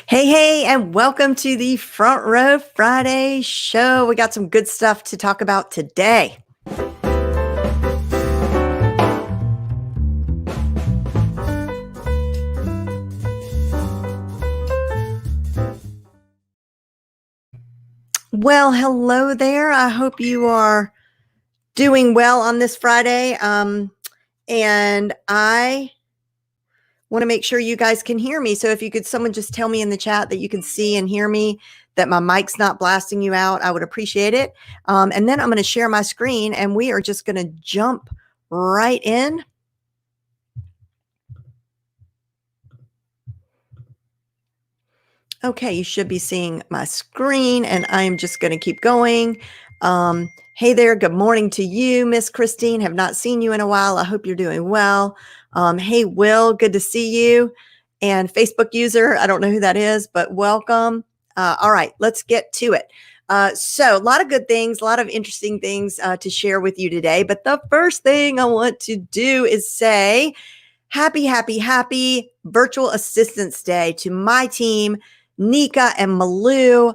Hey, hey, and welcome to the Front Row Friday show. We got some good stuff to talk about today. Well, hello there. I hope you are doing well on this Friday. And I want to make sure you guys can hear me. So if you could, someone just tell me in the chat that you can see and hear me, that my mic's not blasting you out, I would appreciate it. And then I'm going to share my screen and we are just going to jump right in. Okay, you should be seeing my screen and I'm just going to keep going. Hey there, good morning to you, Miss Christine. Have not seen you in a while. I hope you're doing well. Hey, Will, good to see you. And Facebook user, I don't know who that is, but welcome. All right, let's get to it. So a lot of good things, a lot of interesting things to share with you today. But the first thing I want to do is say happy Virtual Assistance Day to my team, Nika and Malou.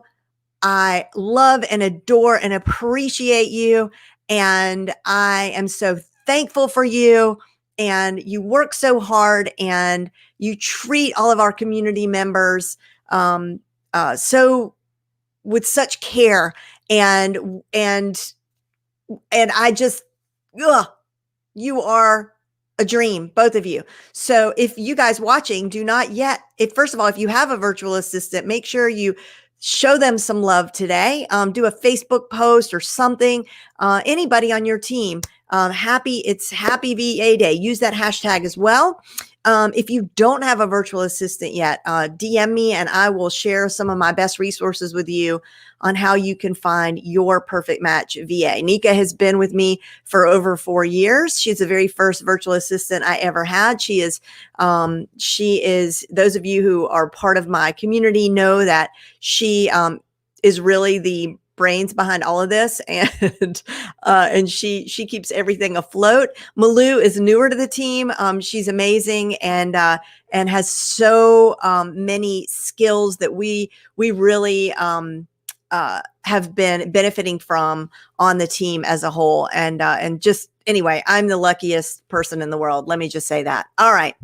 I love and adore and appreciate you. And I am so thankful for you. And you work so hard and you treat all of our community members so with such care. And I just, you are a dream, both of you. So if you guys watching do not yet, first of all, if you have a virtual assistant, make sure you show them some love today. Do a Facebook post or something. Anybody on your team, it's Happy VA Day. Use that hashtag as well. If you don't have a virtual assistant yet, DM me and I will share some of my best resources with you on how you can find your perfect match VA. Nika has been with me for over 4 years. She's the very first virtual assistant I ever had. She is, those of you who are part of my community know that she is really the brains behind all of this, and she keeps everything afloat. Malou is newer to the team. She's amazing and has so many skills that we really have been benefiting from on the team as a whole. And just anyway, I'm the luckiest person in the world. Let me just say that. All right.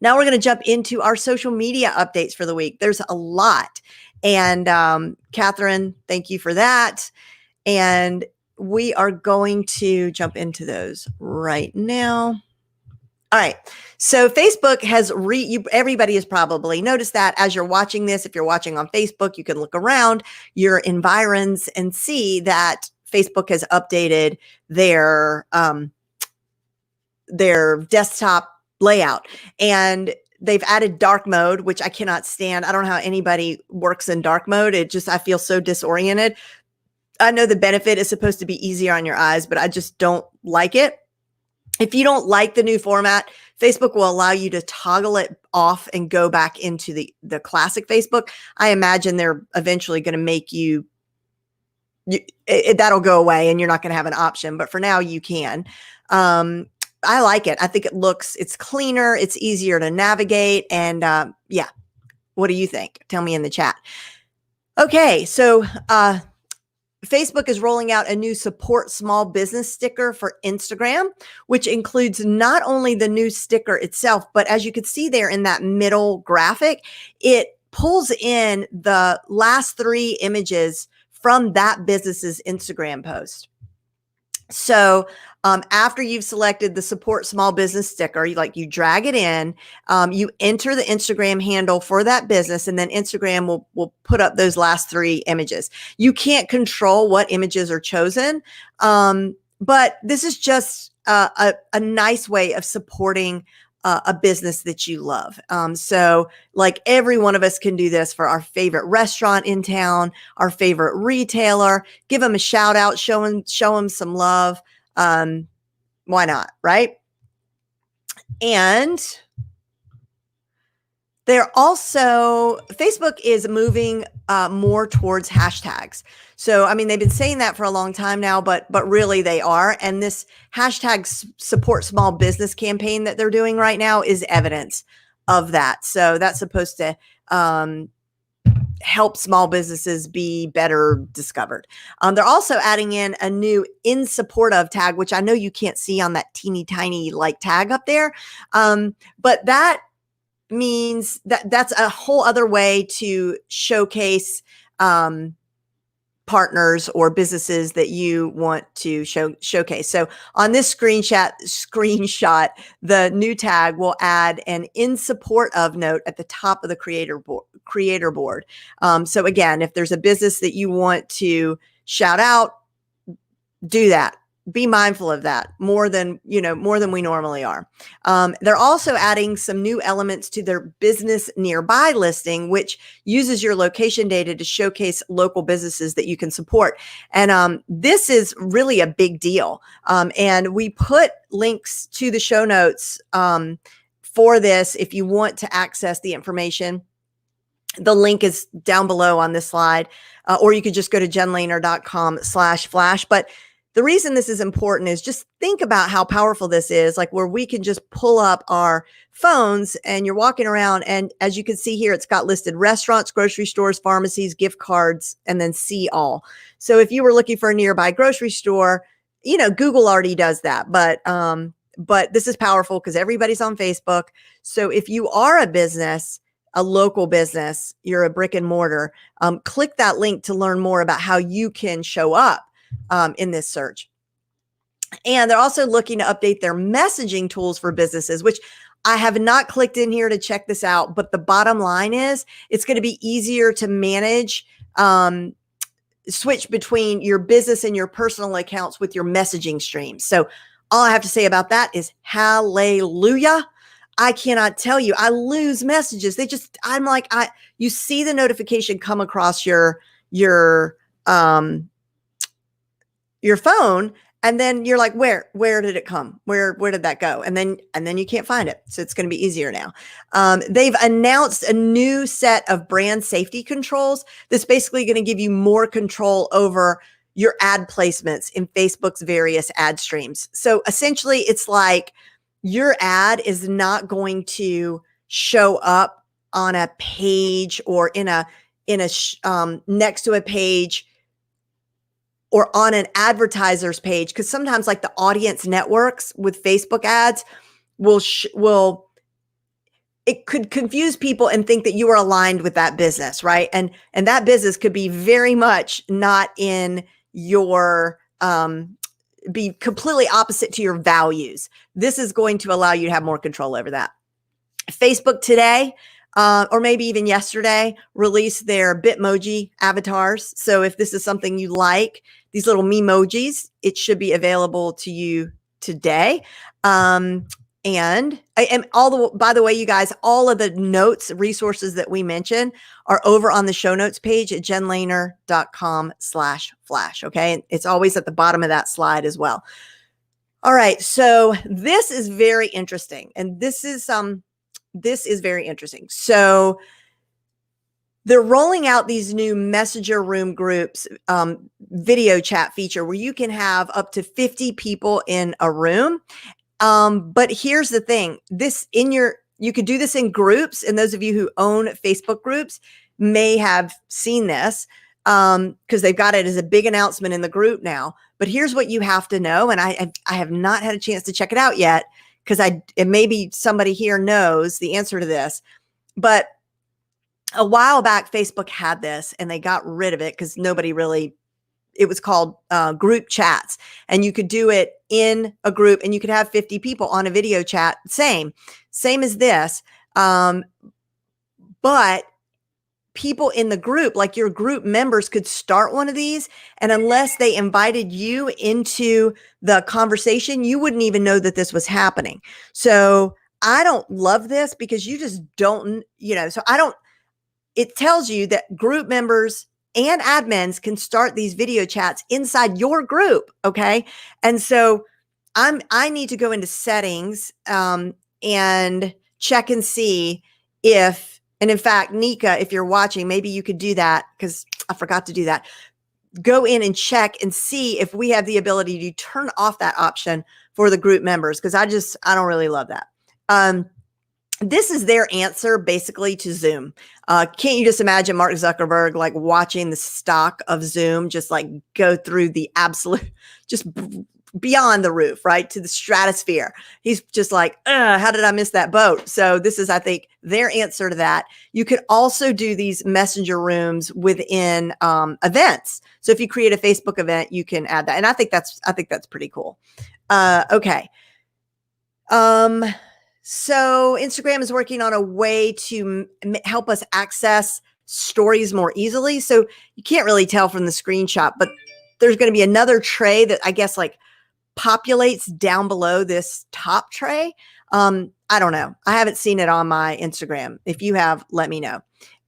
Now we're going to jump into our social media updates for the week. There's a lot. And Catherine, thank you for that. And we are going to jump into those right now. All right. So Facebook has everybody has probably noticed that as you're watching this. If you're watching on Facebook, you can look around your environs and see that Facebook has updated their desktop layout, and they've added dark mode, which I cannot stand. I don't know how anybody works in dark mode. I feel so disoriented. I know the benefit is supposed to be easier on your eyes, but I just don't like it. If you don't like the new format, Facebook will allow you to toggle it off and go back into the classic Facebook. I imagine they're eventually going to make that'll go away and you're not going to have an option, but for now you can. I like it. I think it's cleaner, it's easier to navigate. And yeah, what do you think? Tell me in the chat. Okay, so Facebook is rolling out a new support small business sticker for Instagram, which includes not only the new sticker itself, but as you can see there in that middle graphic, it pulls in the last 3 images from that business's Instagram post. So after you've selected the support small business sticker, you drag it in, you enter the Instagram handle for that business, and then Instagram will put up those last 3 images. You can't control what images are chosen, but this is just a nice way of supporting a business that you love. So like every one of us can do this for our favorite restaurant in town, our favorite retailer, give them a shout out, show them some love. Why not? Right. And Facebook is moving more towards hashtags. So, I mean, they've been saying that for a long time now, but really they are. And this hashtag support small business campaign that they're doing right now is evidence of that. So that's supposed to help small businesses be better discovered. They're also adding in a new in support of tag, which I know you can't see on that teeny tiny like tag up there. But that means that that's a whole other way to showcase partners or businesses that you want to showcase. So on this screenshot, the new tag will add an in support of note at the top of the creator board. So again, if there's a business that you want to shout out, do that. Be mindful of that more than we normally are. They're also adding some new elements to their business nearby listing, which uses your location data to showcase local businesses that you can support. And this is really a big deal. And we put links to the show notes for this if you want to access the information. The link is down below on this slide, or you could just go to jenlehner.com/flash. But the reason this is important is just think about how powerful this is, like where we can just pull up our phones and you're walking around. And as you can see here, it's got listed restaurants, grocery stores, pharmacies, gift cards, and then see all. So if you were looking for a nearby grocery store, Google already does that. But this is powerful because everybody's on Facebook. So if you are a business, a local business, you're a brick and mortar, click that link to learn more about how you can show up in this search. And they're also looking to update their messaging tools for businesses, which I have not clicked in here to check this out. But the bottom line is it's going to be easier to manage, switch between your business and your personal accounts with your messaging streams. So all I have to say about that is hallelujah. I cannot tell you, I lose messages. You see the notification come across your phone, and then you're like, where did it come? Where did that go? And then you can't find it. So it's going to be easier now. They've announced a new set of brand safety controls that's basically going to give you more control over your ad placements in Facebook's various ad streams. So essentially it's like your ad is not going to show up on a page or in a next to a page or on an advertiser's page, because sometimes like the audience networks with Facebook ads it could confuse people and think that you are aligned with that business, right? And that business could be very much not in your be completely opposite to your values. This is going to allow you to have more control over that. Facebook today, or maybe even yesterday, released their Bitmoji avatars. So if this is something you like, these little memojis, it should be available to you today. And by the way, you guys, all of the notes, resources that we mentioned are over on the show notes page at jenlehner.com/flash. Okay. And it's always at the bottom of that slide as well. All right. So this is very interesting. And this is very interesting. So they're rolling out these new messenger room groups, video chat feature where you can have up to 50 people in a room. But here's the thing, you could do this in groups. And those of you who own Facebook groups may have seen this, because they've got it as a big announcement in the group now. But here's what you have to know. And I have not had a chance to check it out yet, because maybe somebody here knows the answer to this. But a while back, Facebook had this and they got rid of it because it was called group chats, and you could do it in a group and you could have 50 people on a video chat. Same as this. But people in the group, like your group members, could start one of these. And unless they invited you into the conversation, you wouldn't even know that this was happening. So I don't love this because you just don't, it tells you that group members and admins can start these video chats inside your group. Okay. And so I need to go into settings and check and see and in fact, Nika, if you're watching, maybe you could do that because I forgot to do that. Go in and check and see if we have the ability to turn off that option for the group members, because I don't really love that. this is their answer basically to Zoom. Can't you just imagine Mark Zuckerberg like watching the stock of Zoom just like go through the absolute, just beyond the roof, right? To the stratosphere. He's just like, how did I miss that boat? So this is, I think, their answer to that. You could also do these messenger rooms within events. So if you create a Facebook event, you can add that. And I think that's pretty cool. Okay. So Instagram is working on a way to help us access stories more easily. So you can't really tell from the screenshot, but there's going to be another tray that I guess like populates down below this top tray. I don't know. I haven't seen it on my Instagram. If you have, let me know.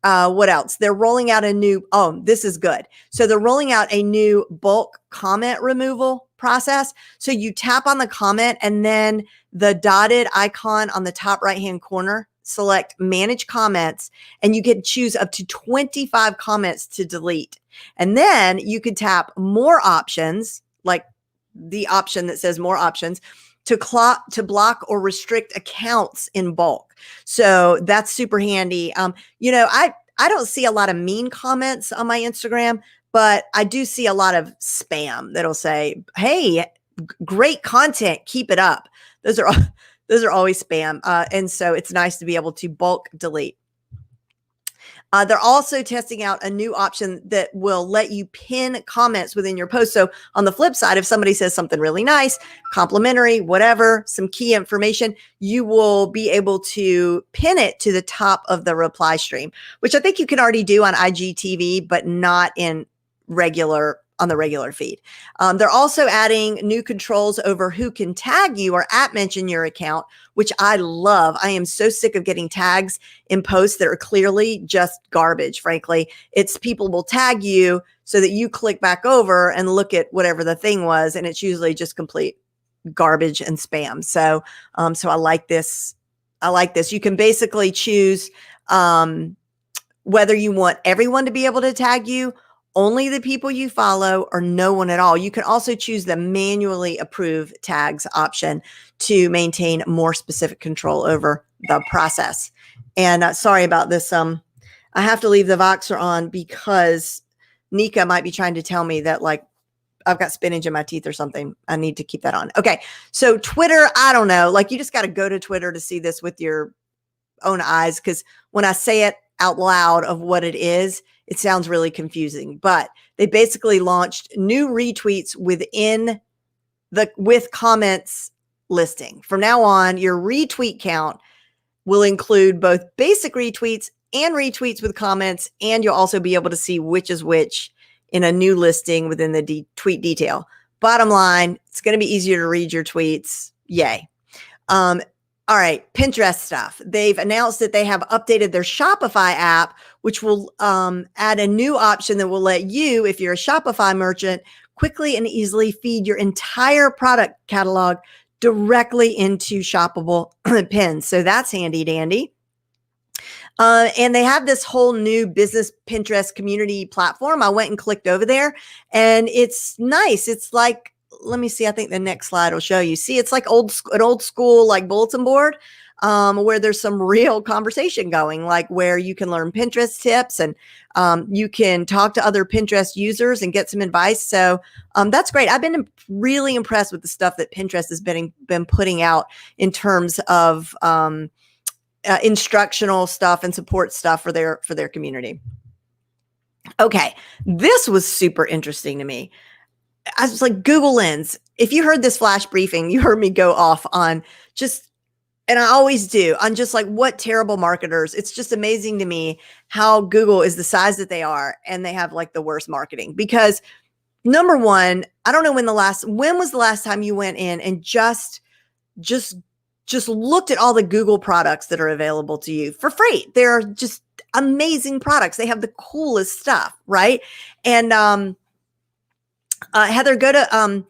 What else? They're rolling out a new, this is good. So they're rolling out a new bulk comment removal process. So you tap on the comment and then the dotted icon on the top right-hand corner, select manage comments, and you can choose up to 25 comments to delete. And then you could tap more options, like the option that says more options, to block or restrict accounts in bulk. So that's super handy. I don't see a lot of mean comments on my Instagram, but I do see a lot of spam that'll say, hey, great content, keep it up. Those are always spam. And so it's nice to be able to bulk delete. They're also testing out a new option that will let you pin comments within your post. So on the flip side, if somebody says something really nice, complimentary, whatever, some key information, you will be able to pin it to the top of the reply stream, which I think you can already do on IGTV, but not on the regular feed. They're also adding new controls over who can tag you or @mention your account, which I love. I am so sick of getting tags in posts that are clearly just garbage, frankly. It's people will tag you so that you click back over and look at whatever the thing was, and it's usually just complete garbage and spam. So I like this. You can basically choose whether you want everyone to be able to tag you, only the people you follow, or no one at all. You can also choose the manually approve tags option to maintain more specific control over the process. And sorry about this. I have to leave the Voxer on because Nika might be trying to tell me that like I've got spinach in my teeth or something. I need to keep that on. Okay. So Twitter, I don't know. Like you just got to go to Twitter to see this with your own eyes. Because when I say it out loud of what it is, it sounds really confusing, but they basically launched new retweets with comments listing. From now on, your retweet count will include both basic retweets and retweets with comments, and you'll also be able to see which is which in a new listing within the tweet detail. Bottom line, it's going to be easier to read your tweets. Yay. All right, Pinterest stuff. They've announced that they have updated their Shopify app, which will add a new option that will let you, if you're a Shopify merchant, quickly and easily feed your entire product catalog directly into shoppable pins. So that's handy dandy. And they have this whole new business Pinterest community platform. I went and clicked over there and it's nice. It's like, let me see. I think the next slide will show you. See, it's like an old school, like bulletin board, where there's some real conversation going, like where you can learn Pinterest tips and you can talk to other Pinterest users and get some advice. So that's great. I've been really impressed with the stuff that Pinterest has been putting out in terms of instructional stuff and support stuff for their community. Okay, this was super interesting to me. I was like, Google Lens. If you heard this flash briefing, you heard me go off on and I always do, on just like what terrible marketers. It's just amazing to me how Google is the size that they are and they have like the worst marketing. Because number one, I don't know when was the last time you went in and just looked at all the Google products that are available to you for free. They're just amazing products. They have the coolest stuff, right? And Heather, go to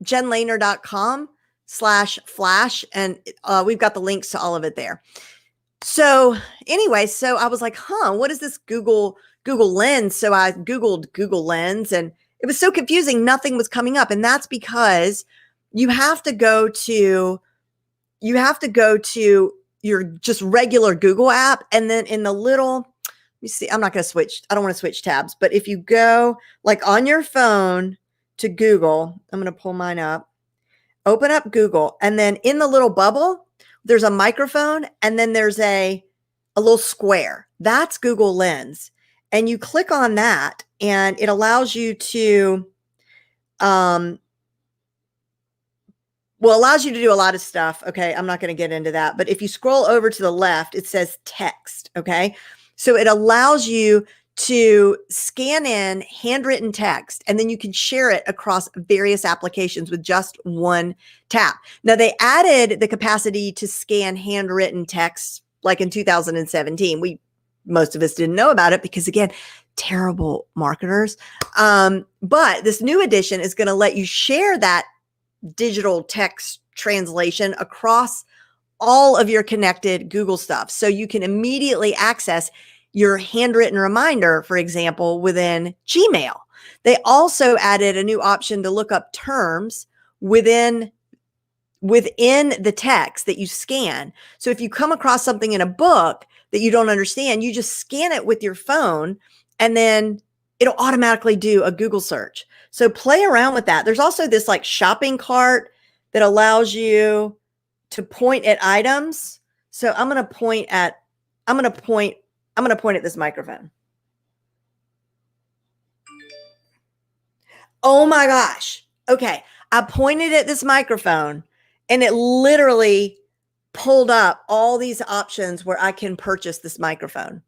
jenlehner.com/flash. And we've got the links to all of it there. So anyway, so I was like, what is this Google Lens? So I Googled Google Lens and it was so confusing. Nothing was coming up. And that's because you have to go to you have to go to your just regular Google app. And then in the little, let me see, I'm not going to switch. I don't want to switch tabs, but if you go like on your phone to Google, I'm going to pull mine up, open up Google. And then in the little bubble, there's a microphone. And then there's a little square. That's Google Lens. And you click on that and it allows you to, allows you to do a lot of stuff. Okay. I'm not going to get into that. But if you scroll over to the left, it says text. Okay. So it allows you to scan in handwritten text and then you can share it across various applications with just one tap. Now they added the capacity to scan handwritten text like in 2017. Most of us didn't know about it because again, terrible marketers. But this new edition is going to let you share that digital text translation across all of your connected Google stuff. So you can immediately access your handwritten reminder, for example, within Gmail. They also added a new option to look up terms within the text that you scan. So if you come across something in a book that you don't understand, you just scan it with your phone and then it'll automatically do a Google search. So play around with that. There's also this like shopping cart that allows you to point at items. So I'm going to point at this microphone. Oh my gosh. Okay. I pointed at this microphone and it literally pulled up all these options where I can purchase this microphone.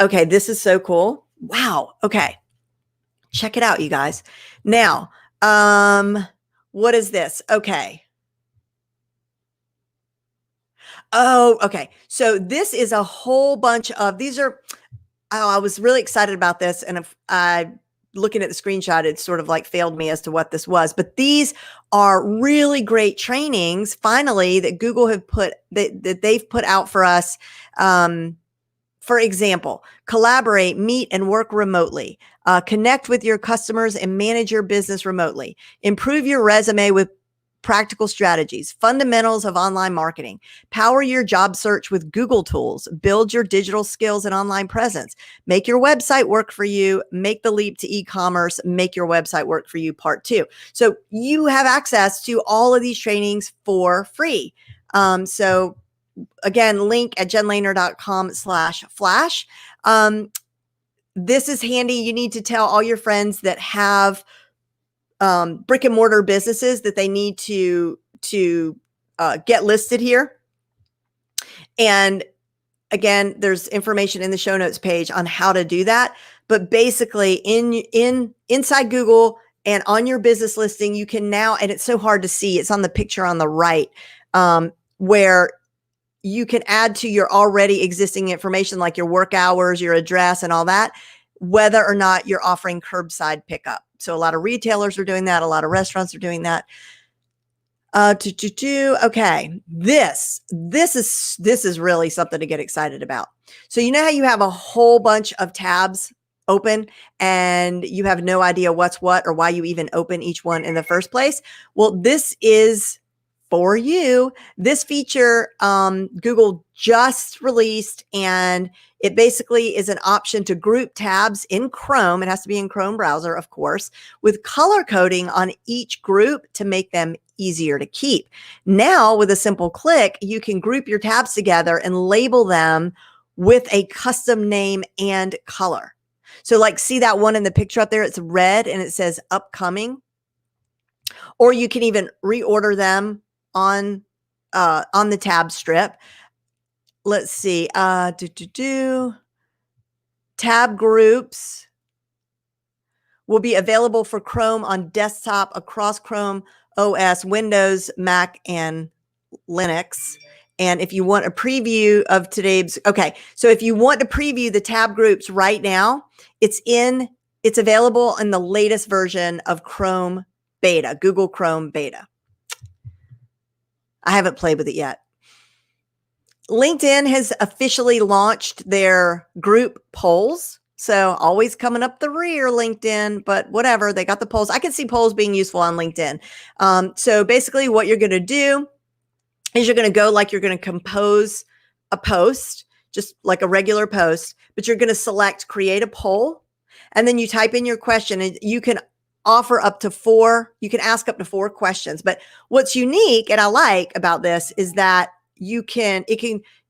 Okay. This is so cool. Wow. Okay. Check it out, you guys. Now, what is this? Okay. Oh, okay. So this is a whole bunch of, I was really excited about this. And if looking at the screenshot, it sort of like failed me as to what this was, but these are really great trainings finally that Google have that they've put out for us. For example, collaborate, meet, and work remotely. Connect with your customers and manage your business remotely. Improve your resume with practical strategies. Fundamentals of online marketing. Power your job search with Google tools. Build your digital skills and online presence. Make your website work for you. Make the leap to e-commerce. Make your website work for you, part 2. So you have access to all of these trainings for free. So again, link at jenlehner.com/flash. This is handy. You need to tell all your friends that have brick and mortar businesses that they need to get listed here. And again, there's information in the show notes page on how to do that. But basically inside Google and on your business listing, you can now, and it's so hard to see, it's on the picture on the right, where you can add to your already existing information, like your work hours, your address, and all that, whether or not you're offering curbside pickup. So a lot of retailers are doing that. A lot of restaurants are doing that. Okay. This is really something to get excited about. So you know how you have a whole bunch of tabs open and you have no idea what's what or why you even open each one in the first place? Well, this is for you. This feature Google just released, and it basically is an option to group tabs in Chrome. It has to be in Chrome browser, of course, with color coding on each group to make them easier to keep. Now, with a simple click, you can group your tabs together and label them with a custom name and color. So like, see that one in the picture up there? It's red and it says upcoming. Or you can even reorder them on the tab strip. Let's see, tab groups will be available for Chrome on desktop across Chrome OS, Windows, Mac, and Linux. And if you want a preview of today's, okay, so if you want to preview the tab groups right now, it's available in the latest version of Chrome Beta, Google Chrome Beta. I haven't played with it yet. LinkedIn has officially launched their group polls. So always coming up the rear, LinkedIn, but whatever, they got the polls. I can see polls being useful on LinkedIn. So basically what you're going to do is you're going to go like you're going to compose a post, just like a regular post, but you're going to select create a poll. And then you type in your question and you can offer up to you can ask up to 4 questions. But what's unique and I like about this is that you can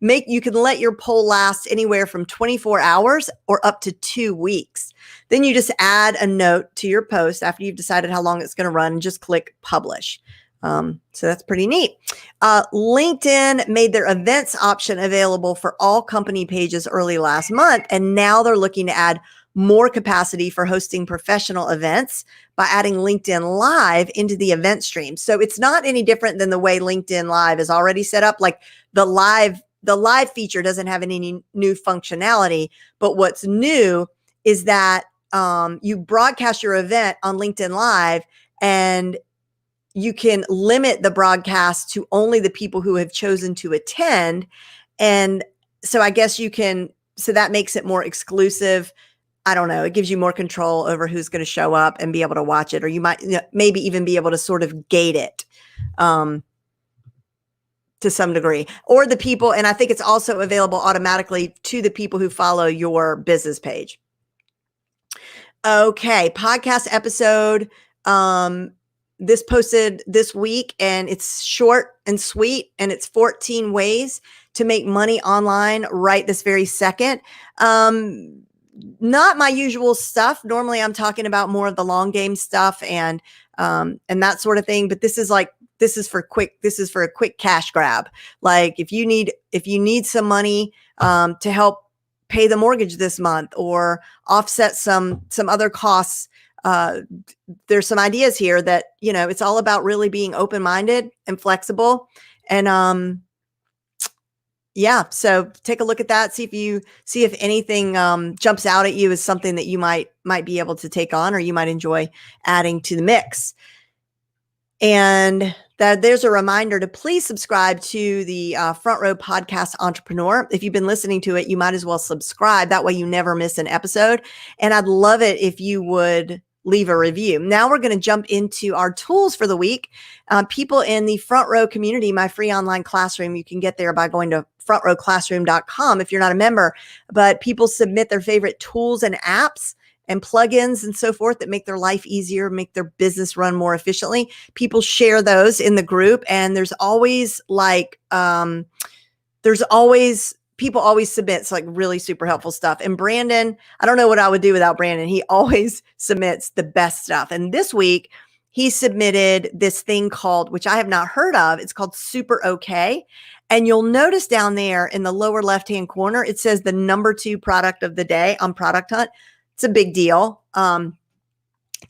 let your poll last anywhere from 24 hours or up to 2 weeks. Then you just add a note to your post after you've decided how long it's going to run and just click publish. So that's pretty neat. LinkedIn made their events option available for all company pages early last month. And now they're looking to add more capacity for hosting professional events by adding LinkedIn Live into the event stream. So it's not any different than the way LinkedIn Live is already set up. Like the live feature doesn't have any new functionality, but what's new is that you broadcast your event on LinkedIn Live and you can limit the broadcast to only the people who have chosen to attend. And so I guess so that makes it more exclusive. I don't know. It gives you more control over who's going to show up and be able to watch it, or you might maybe even be able to sort of gate it to some degree, or the people. And I think it's also available automatically to the people who follow your business page. Okay. Podcast episode. This posted this week and it's short and sweet and it's 14 ways to make money online right this very second. Not my usual stuff. Normally I'm talking about more of the long game stuff and that sort of thing. But this is for a quick cash grab. Like if you need some money to help pay the mortgage this month or offset some other costs, there's some ideas here that, it's all about really being open-minded and flexible. And, yeah, so take a look at that. See if anything, jumps out at you as something that you might be able to take on, or you might enjoy adding to the mix. And there's a reminder to please subscribe to the Front Row Podcast Entrepreneur. If you've been listening to it, you might as well subscribe. That way you never miss an episode. And I'd love it if you would leave a review. Now we're going to jump into our tools for the week. People in the Front Row community, my free online classroom, you can get there by going to frontrowclassroom.com if you're not a member. But people submit their favorite tools and apps and plugins and so forth that make their life easier, make their business run more efficiently. People share those in the group, and people always submit like really super helpful stuff. And Brandon, I don't know what I would do without Brandon. He always submits the best stuff. And this week he submitted this thing which I have not heard of. It's called Super Okay. And you'll notice down there in the lower left-hand corner, it says the number 2 product of the day on Product Hunt. It's a big deal to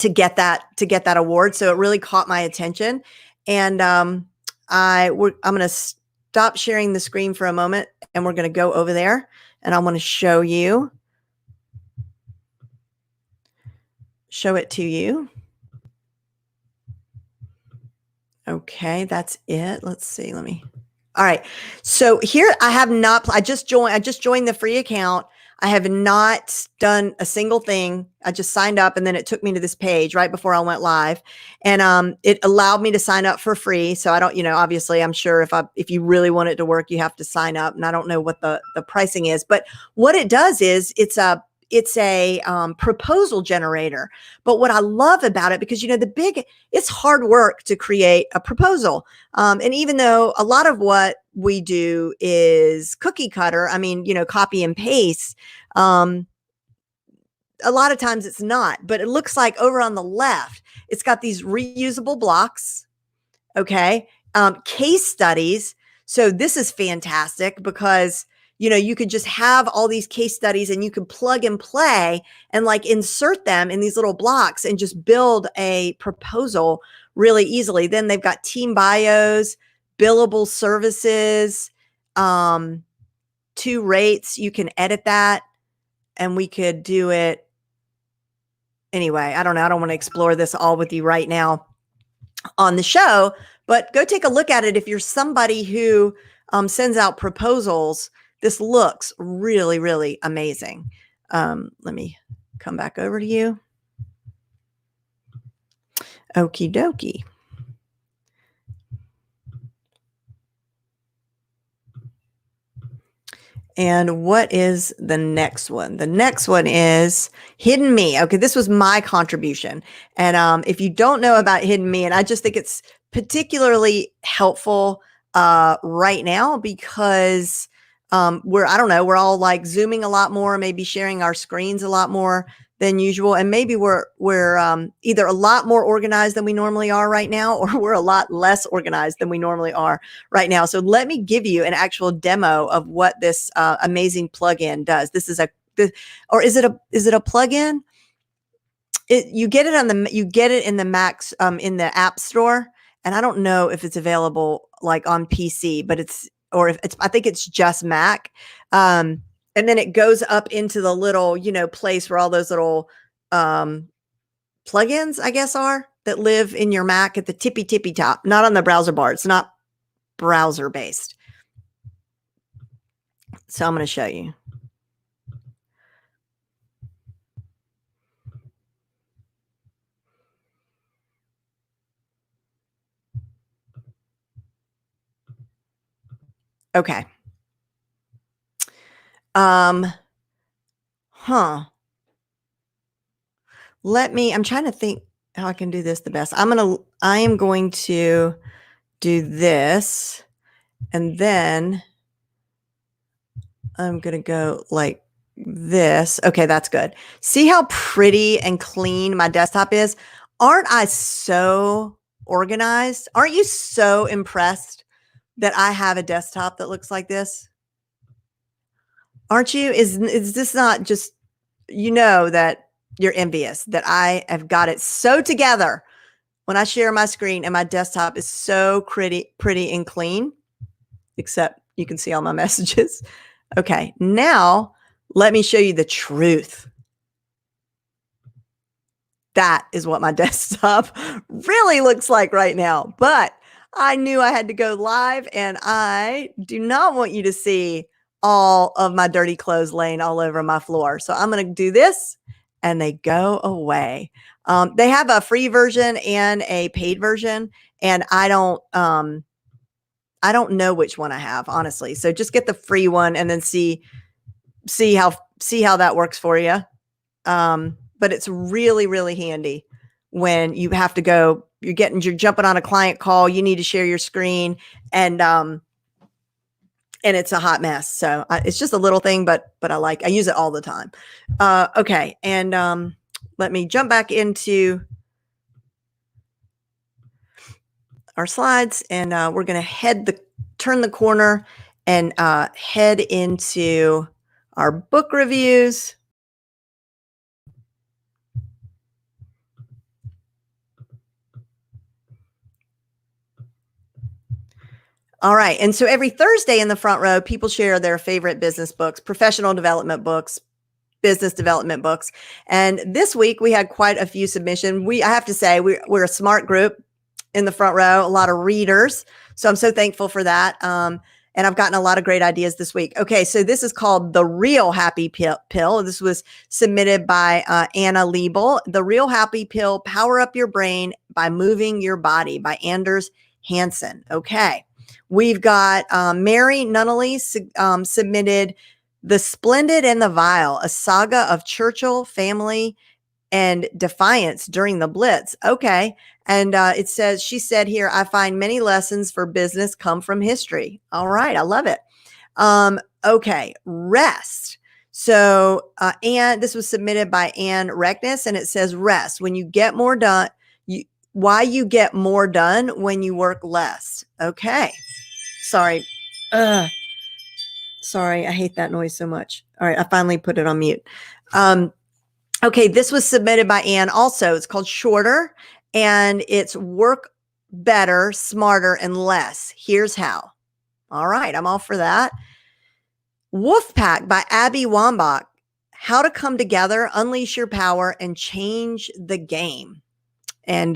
get that award. So it really caught my attention. And I'm going to stop sharing the screen for a moment, and we're going to go over there, and I want to show it to you. Okay, that's it. Let's see. All right. So here I just joined the free account. I have not done a single thing. I just signed up, and then it took me to this page right before I went live, and it allowed me to sign up for free. So I don't, obviously I'm sure if you really want it to work, you have to sign up, and I don't know what the pricing is, but what it does is it's a proposal generator. But what I love about it, because it's hard work to create a proposal. And even though a lot of what we do is cookie cutter, copy and paste, a lot of times it's not, but it looks like over on the left, it's got these reusable blocks. Okay. Case studies. So this is fantastic because you could just have all these case studies and you could plug and play and insert them in these little blocks and just build a proposal really easily. Then they've got team bios, billable services, 2 rates. You can edit that, and we could do it anyway. I don't know. I don't want to explore this all with you right now on the show, but go take a look at it. If you're somebody who sends out proposals, this looks really, really amazing. Let me come back over to you. Okie dokie. And what is the next one? The next one is Hidden Me. Okay, this was my contribution. And if you don't know about Hidden Me, and I just think it's particularly helpful right now because I don't know, we're all like Zooming a lot more, maybe sharing our screens a lot more than usual. And maybe we're either a lot more organized than we normally are right now, or we're a lot less organized than we normally are right now. So let me give you an actual demo of what this amazing plugin does. This is or is it a plugin? You get it in the Macs in the App Store, and I don't know if it's available like on PC, but I think it's just Mac. And then it goes up into the little, place where all those little plugins, I guess, are that live in your Mac at the tippy top, not on the browser bar. It's not browser based. So I'm going to show you. Okay. I'm trying to think how I can do this the best. I am going to do this, and then I'm going to go like this. Okay, that's good. See how pretty and clean my desktop is? Aren't I so organized? Aren't you so impressed that I have a desktop that looks like this? Aren't you? Is this not just, that you're envious that I have got it so together when I share my screen and my desktop is so pretty and clean, except you can see all my messages. Okay, now let me show you the truth. That is what my desktop really looks like right now. But I knew I had to go live, and I do not want you to see all of my dirty clothes laying all over my floor. So I'm going to do this, and they go away. They have a free version and a paid version, and I don't know which one I have, honestly. So just get the free one and then see how that works for you. But it's really, really handy when you have to go, you're jumping on a client call, you need to share your screen, and it's a hot mess. So it's just a little thing, but I use it all the time. Okay. And let me jump back into our slides, and we're going to turn the corner and head into our book reviews. All right. And so every Thursday in the front row, people share their favorite business books, professional development books, business development books. And this week we had quite a few submissions. I have to say, we're a smart group in the front row, a lot of readers. So I'm so thankful for that. And I've gotten a lot of great ideas this week. Okay. So this is called The Real Happy Pill. This was submitted by Anna Liebel. The Real Happy Pill, Power Up Your Brain by Moving Your Body by Anders Hansen. Okay. We've got Mary Nunnally submitted The Splendid and the Vile, a saga of Churchill family and defiance during the Blitz. Okay. And she said here, I find many lessons for business come from history. All right. I love it. Okay. Rest. So, this was submitted by Ann Reckness, and it says rest. When you get more done, why you get more done when you work less. Okay. Sorry. Sorry. I hate that noise so much. All right. I finally put it on mute. Okay. This was submitted by Ann also. It's called Shorter, and it's work better, smarter, and less. Here's how. All right. I'm all for that. Wolfpack by Abby Wambach. How to come together, unleash your power, and change the game. And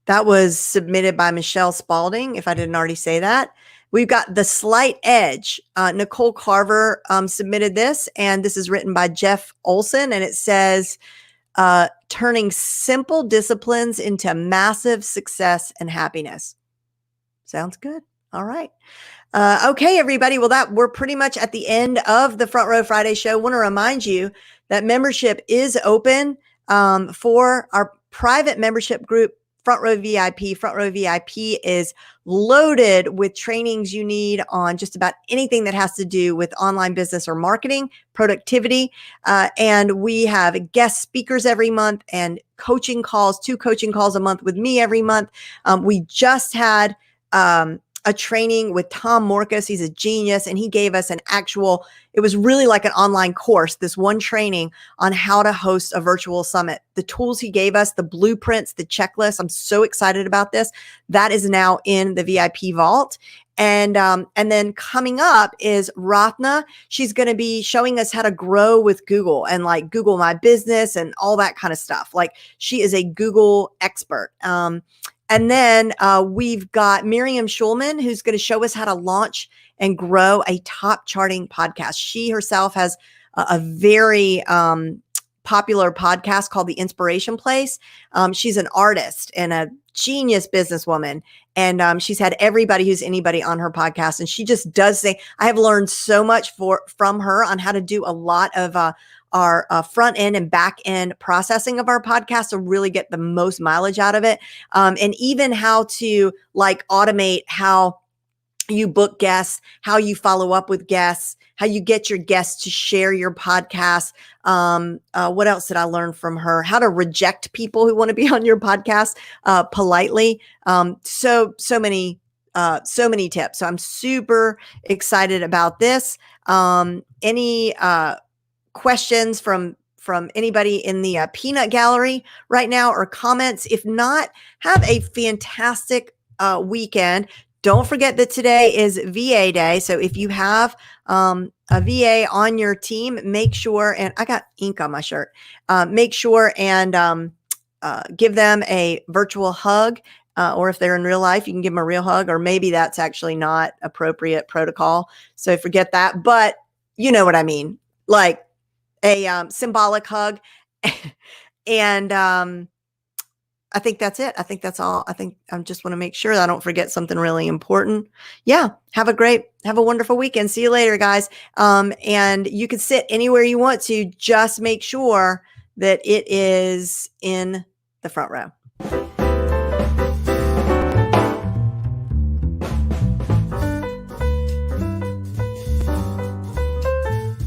that was submitted by Michelle Spalding, if I didn't already say that. We've got The Slight Edge. Nicole Carver submitted this, and this is written by Jeff Olson, and it says, turning simple disciplines into massive success and happiness. Sounds good. All right. Okay, everybody. Well, we're pretty much at the end of the Front Row Friday show. Want to remind you that membership is open for our private membership group, Front Row VIP. Front Row VIP is loaded with trainings you need on just about anything that has to do with online business or marketing, productivity. And we have guest speakers every month and coaching calls, 2 coaching calls a month with me every month. We just had a training with Tom Morcus. He's a genius. And he gave us it was really like an online course, this one training on how to host a virtual summit. The tools he gave us, the blueprints, the checklist. I'm so excited about this. That is now in the VIP vault. And then coming up is Ratna. She's going to be showing us how to grow with Google and like Google My Business and all that kind of stuff. Like she is a Google expert. And then we've got Miriam Schulman, who's going to show us how to launch and grow a top charting podcast. She herself has a very popular podcast called The Inspiration Place. She's an artist and a genius businesswoman. And she's had everybody who's anybody on her podcast. And she just does say, I have learned so much from her on how to do a lot of our front end and back end processing of our podcast to really get the most mileage out of it. And even how to like automate how you book guests, how you follow up with guests, how you get your guests to share your podcast. What else did I learn from her? How to reject people who want to be on your podcast politely. So many tips. So I'm super excited about this. Any questions from anybody in the peanut gallery right now or comments? If not, have a fantastic weekend. Don't forget that today is VA day. So if you have a VA on your team, make sure, and I got ink on my shirt, make sure and give them a virtual hug. Or if they're in real life, you can give them a real hug, or maybe that's actually not appropriate protocol. So forget that. But you know what I mean? Like a symbolic hug. And I think that's it. I think that's all. I think I just want to make sure that I don't forget something really important. Yeah. Have a wonderful weekend. See you later, guys. And you can sit anywhere you want to. Just make sure that it is in the front row.